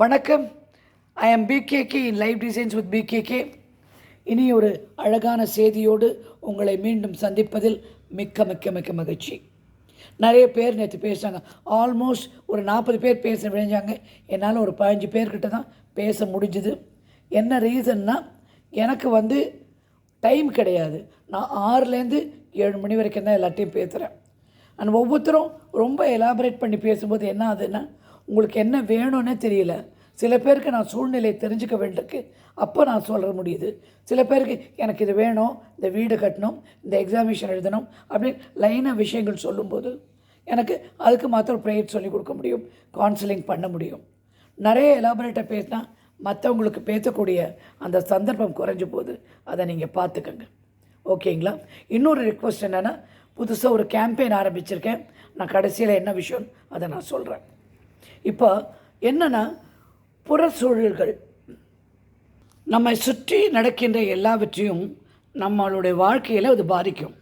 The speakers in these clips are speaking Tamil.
வணக்கம். I am PKK in live designs with PKK. இனி ஒரு அழகான செய்தியோடு உங்களை மீண்டும் சந்திப்பதில் மிக்க மிக்க மிக்க மகிழ்ச்சி. நிறைய பேர் நேற்று பேசுகிறாங்க. ஆல்மோஸ்ட் ஒரு 40 பேர் பேச விழைஞ்சாங்க. என்னால் ஒரு 15 பேர்கிட்ட தான் பேச முடிஞ்சுது. என்ன ரீசன்னா, எனக்கு டைம் கிடையாது. நான் 6லேருந்து 7 மணி வரைக்கும் தான் எல்லாத்தையும் பேசுகிறேன். அண்ட் ஒவ்வொருத்தரும் ரொம்ப எலாபரேட் பண்ணி பேசும்போது என்ன ஆகுதுன்னா, உங்களுக்கு என்ன வேணும்னே தெரியல. சில பேருக்கு நான் சூழ்நிலையை தெரிஞ்சுக்க வேண்டியிருக்கு, அப்போ நான் சொல்ல முடியுது. சில பேருக்கு எனக்கு இது வேணும், இந்த வீடு கட்டணும், இந்த எக்ஸாமினேஷன் எழுதணும் அப்படின்னு லைனாக விஷயங்கள் சொல்லும்போது எனக்கு அதுக்கு மாத்திரம் ப்ரேயர் சொல்லி கொடுக்க முடியும், கவுன்சிலிங் பண்ண முடியும். நிறைய எலாபரேட்டாக பேசினா மற்றவங்களுக்கு பேசக்கூடிய அந்த சந்தர்ப்பம் குறைஞ்ச போது அதை நீங்கள் பார்த்துக்கங்க. ஓகேங்களா? இன்னொரு ரிக்வெஸ்ட் என்னென்னா, புதுசாக ஒரு கேம்பெயின் ஆரம்பிச்சிருக்கேன். நான் கடைசியில் என்ன விஷயம் அதை நான் சொல்கிறேன். இப்போ என்னென்னா, புற சூழல்கள் நம்மை சுற்றி நடக்கின்ற எல்லாவற்றையும் நம்மளுடைய வாழ்க்கையில் அது பாதிக்கும்.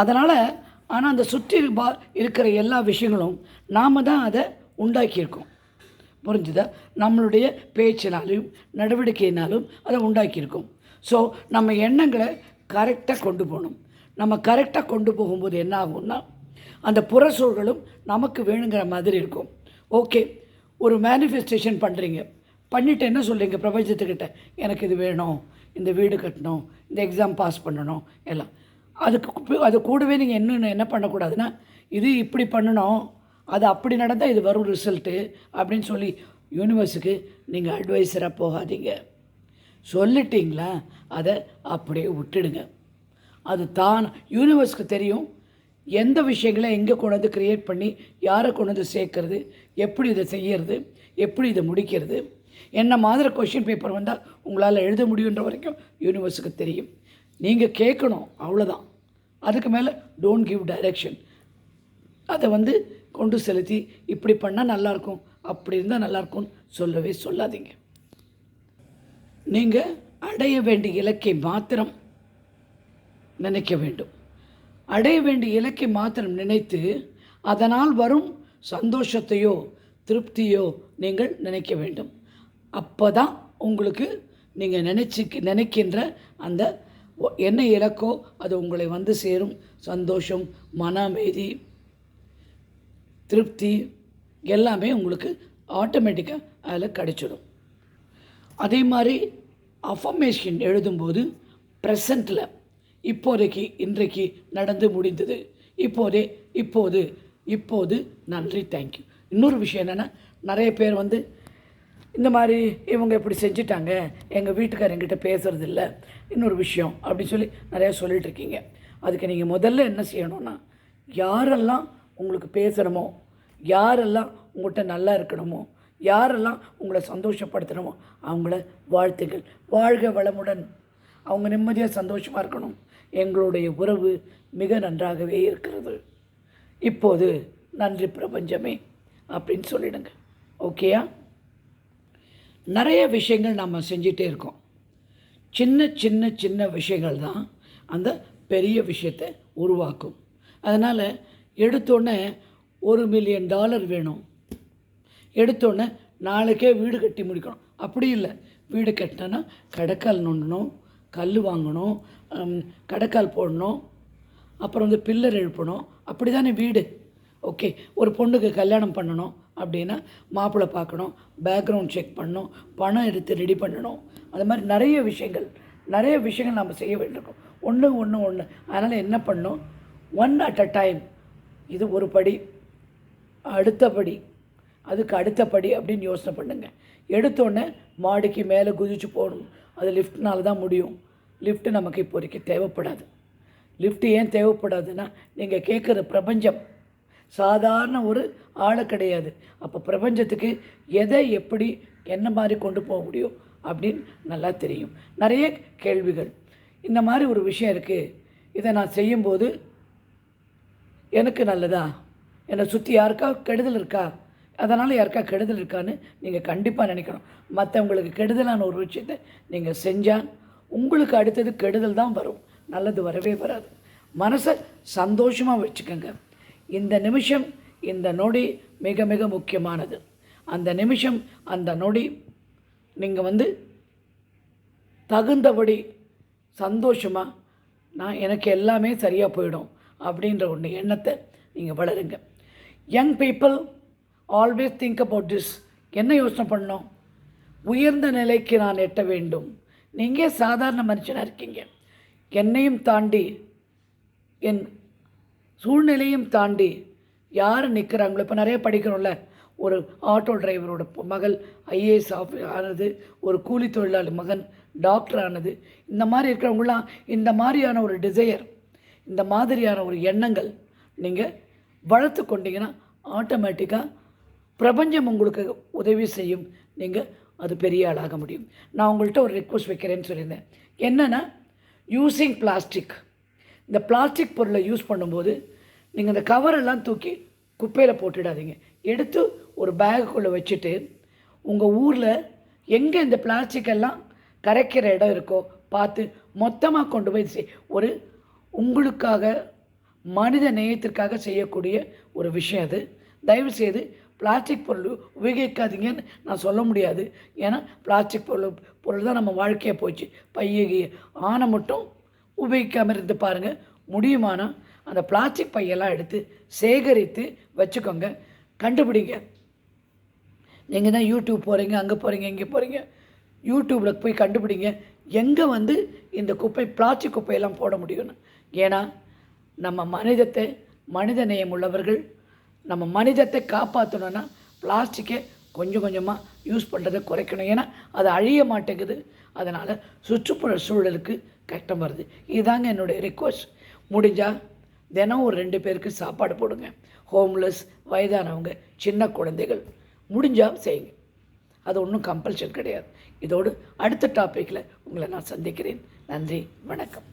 அதனால் ஆனால் அந்த சுற்றி இருக்கிற எல்லா விஷயங்களும் நாம் தான் அதை உண்டாக்கியிருக்கோம். புரிஞ்சுதா? நம்மளுடைய பேச்சினாலும் நடவடிக்கையினாலும் அதை உண்டாக்கியிருக்கோம். ஸோ நம்ம எண்ணங்களை கரெக்டாக கொண்டு போகணும். நம்ம கரெக்டாக கொண்டு போகும்போது என்ன ஆகும்னா, அந்த புற சூழலும் நமக்கு வேணுங்கிற மாதிரி இருக்கும். ஓகே, ஒரு மேனிஃபெஸ்டேஷன் பண்ணுறீங்க, பண்ணிவிட்டு என்ன சொல்கிறீங்க பிரபஞ்சத்துக்கிட்ட, எனக்கு இது வேணும், இந்த வீடு கட்டணும், இந்த எக்ஸாம் பாஸ் பண்ணணும் எல்லாம். அது கூடவே நீங்கள் என்ன பண்ணக்கூடாதுன்னா, இது இப்படி பண்ணணும், அது அப்படி நடந்தால் இது வரும் ரிசல்ட்டு அப்படின்னு சொல்லி யூனிவர்ஸுக்கு நீங்கள் அட்வைஸராக போகாதீங்க. சொல்லிட்டீங்களா, அதை அப்படியே விட்டுடுங்க. அது தான் யூனிவர்ஸ்க்கு தெரியும் எந்த விஷயங்களை எங்கே கொண்டு வந்து க்ரியேட் பண்ணி யாரை கொண்டு வந்து சேர்க்கறது, எப்படி இதை செய்கிறது, எப்படி இதை முடிக்கிறது. என்ன மாதிரி கொஷின் பேப்பர் வந்தால் உங்களால் எழுத முடியுன்ற வரைக்கும் யூனிவர்ஸுக்கு தெரியும். நீங்கள் கேட்கணும், அவ்வளோதான். அதுக்கு மேலே டோன்ட் கிவ் டைரெக்ஷன். அதை கொண்டு செலுத்தி இப்படி பண்ணால் நல்லாயிருக்கும், அப்படி இருந்தால் நல்லாயிருக்கும்னு சொல்லவே சொல்லாதீங்க. நீங்கள் அடைய வேண்டிய இலக்கை மாத்திரம் நினைக்க வேண்டும். அடைய வேண்டிய இலக்கை மாத்திரம் நினைத்து அதனால் வரும் சந்தோஷத்தையோ திருப்தியோ நீங்கள் நினைக்க வேண்டும். அப்போ தான் உங்களுக்கு நீங்கள் நினைக்கின்ற அந்த என்ன இலக்கோ அது உங்களை சேரும். சந்தோஷம், மன அமைதி, திருப்தி எல்லாமே உங்களுக்கு ஆட்டோமேட்டிக்காக அதில் கிடைச்சிடும். அதே மாதிரி அஃபர்மேஷன் எழுதும்போது ப்ரெசண்ட்டில் இப்போதைக்கு, இன்றைக்கு நடந்து முடிந்தது, இப்போது நன்றி, தேங்க்யூ. இன்னொரு விஷயம் என்னென்னா, நிறைய பேர் இந்த மாதிரி இவங்க இப்படி செஞ்சிட்டாங்க, எங்கள் வீட்டுக்காரர் எங்கிட்ட பேசுகிறதில்ல, இன்னொரு விஷயம் அப்படின்னு சொல்லி நிறையா சொல்லிகிட்ருக்கீங்க. அதுக்கு நீங்கள் முதல்ல என்ன செய்யணும்னா, யாரெல்லாம் உங்களுக்கு பேசணுமோ, யாரெல்லாம் உங்கள்கிட்ட நல்லா இருக்கணுமோ, யாரெல்லாம் உங்களை சந்தோஷப்படுத்தணுமோ அவங்கள வாழ்த்துக்கள். வாழ்க வளமுடன், அவங்க நிம்மதியாக சந்தோஷமாக இருக்கணும், எங்களுடைய உறவு மிக நன்றாகவே இருக்கிறது, இப்போது நன்றி பிரபஞ்சமே அப்படின்னு சொல்லிடுங்க. ஓகேயா? நிறைய விஷயங்கள் நம்ம செஞ்சிட்டே இருக்கோம். சின்ன சின்ன சின்ன விஷயங்கள் தான் அந்த பெரிய விஷயத்தை உருவாக்கும். அதனால் எடுத்தோடனே $1 மில்லியன் வேணும், எடுத்தோடனே நாளைக்கே வீடு கட்டி முடிக்கணும் அப்படி இல்லை. வீடு கட்டினா கடைக்கால் நோண்டணும், கல் வாங்கணும், கடைக்கால் போடணும், அப்புறம் பில்லர் எழுப்பணும், அப்படி தானே வீடு. ஓகே, ஒரு பொண்ணுக்கு கல்யாணம் பண்ணணும் அப்படின்னா மாப்பிள்ளை பார்க்கணும், பேக்ரவுண்ட் செக் பண்ணணும், பணம் எடுத்து ரெடி பண்ணணும். அது மாதிரி நிறைய விஷயங்கள் நம்ம செய்ய வேண்டியிருக்கோம். ஒன்று. அதனால் என்ன பண்ணணும், ஒன் அட் அ டைம். இது ஒரு படி, அடுத்தபடி, அதுக்கு அடுத்தபடி அப்படின்னு யோசனை பண்ணுங்கள். எடுத்தோடனே மாடிக்கு மேலே குதிச்சு போகணும், அது லிஃப்ட்னால தான் முடியும். லிஃப்ட்டு நமக்கு இப்போதைக்கு தேவைப்படாது. லிஃப்ட்டு ஏன் தேவைப்படாதுன்னா, நீங்கள் கேட்குற பிரபஞ்சம் சாதாரண ஒரு ஆளை கிடையாது. அப்போ பிரபஞ்சத்துக்கு எதை எப்படி என்ன மாதிரி கொண்டு போக முடியும் அப்படின்னு நல்லா தெரியும். நிறைய கேள்விகள், இந்த மாதிரி ஒரு விஷயம் இருக்குது, இதை நான் செய்யும்போது எனக்கு நல்லதா, என்னை சுற்றி யாருக்கா கெடுதல் இருக்கா, அதனால் யாருக்கா கெடுதல் இருக்கான்னு நீங்கள் கண்டிப்பாக நினைக்கணும். மற்றவங்களுக்கு கெடுதலான ஒரு விஷயத்தை நீங்கள் செஞ்சால் உங்களுக்கு அடுத்தது கெடுதல் தான் வரும், நல்லது வரவே வராது. மனசை சந்தோஷமாக வச்சுக்கோங்க. இந்த நிமிஷம், இந்த நொடி மிக மிக முக்கியமானது. அந்த நிமிஷம் அந்த நொடி நீங்கள் தகுந்தபடி சந்தோஷமாக எனக்கு எல்லாமே சரியாக போயிடும் அப்படின்ற ஒன்று எண்ணத்தை நீங்கள் வளருங்க. Young people always think about this. என்ன யோசனை பண்ணணும்? உயர்ந்த நிலைக்கு நான் எட்ட வேண்டும். நீங்கள் சாதாரண மனுஷனாக இருக்கீங்க. என்னையும் தாண்டி என் சூழ்நிலையும் தாண்டி யார் நிற்கிறாங்களோ, இப்போ நிறைய படிக்கிறோம்ல, ஒரு ஆட்டோ டிரைவரோட மகள் ஐஏஎஸ் ஆனது, ஒரு கூலி தொழிலாளி மகன் டாக்டர் ஆனது. இந்த மாதிரி இருக்கிறவங்களாம் இந்த மாதிரியான ஒரு டிசையர், இந்த மாதிரியான ஒரு எண்ணங்கள் நீங்கள் வளர்த்து கொண்டீங்கன்னா ஆட்டோமேட்டிக்காக பிரபஞ்சம் உங்களுக்கு உதவி செய்யும். நீங்கள் அது பெரிய ஆளாக முடியும். நான் உங்கள்கிட்ட ஒரு ரிக்வஸ்ட் வைக்கிறேன்னு சொல்லியிருந்தேன். என்னென்னா, யூஸிங் பிளாஸ்டிக். இந்த பிளாஸ்டிக் பொருளை யூஸ் பண்ணும்போது நீங்கள் இந்த கவரெல்லாம் தூக்கி குப்பையில் போட்டுடாதீங்க. எடுத்து ஒரு பேக்குள்ளே வச்சுட்டு உங்கள் ஊரில் எங்கே இந்த பிளாஸ்டிக்கெல்லாம் கரைக்கிற இடம் இருக்கோ பார்த்து மொத்தமாக கொண்டு போய் ஒரு உங்களுக்காக மனித நேயத்திற்காக செய்யக்கூடிய ஒரு விஷயம் அது. தயவுசெய்து பிளாஸ்டிக் பொருள் உபயோகிக்காதீங்கன்னு நான் சொல்ல முடியாது. ஏன்னா பிளாஸ்டிக் பொருள் தான் நம்ம வாழ்க்கையை போச்சு. பையகி ஆனை மட்டும் உபயோகிக்காமல் இருந்து பாருங்கள். முடியுமானா அந்த பிளாஸ்டிக் பையெல்லாம் எடுத்து சேகரித்து வச்சுக்கோங்க. கண்டுபிடிங்க. நீங்கள் தான் யூடியூப் போகிறீங்க, அங்கே போகிறீங்க, இங்கே போகிறீங்க. யூடியூப்பில் போய் கண்டுபிடிங்க எங்கே இந்த குப்பை பிளாஸ்டிக் குப்பையெல்லாம் போட முடியும்னு. ஏன்னா நம்ம மனித நேயம் உள்ளவர்கள். நம்ம மனிதத்தை காப்பாற்றணுன்னா பிளாஸ்டிக்கை கொஞ்சம் கொஞ்சமாக யூஸ் பண்ணுறதை குறைக்கணும். ஏன்னா அது அழிய மாட்டேங்குது. அதனால் சுற்றுப்புற சூழலுக்கு கஷ்டம் வருது. இதுதாங்க என்னுடைய ரிக்வஸ்ட். முடிஞ்சால் தினம் ஒரு 2 பேருக்கு சாப்பாடு போடுங்க. ஹோம்லெஸ், வயதானவங்க, சின்ன குழந்தைகள், முடிஞ்சால் செய்யுங்க. அது ஒன்றும் கம்பல்ஷன் கிடையாது. இதோடு அடுத்த டாப்பிக்கில் உங்களை நான் சந்திக்கிறேன். நன்றி, வணக்கம்.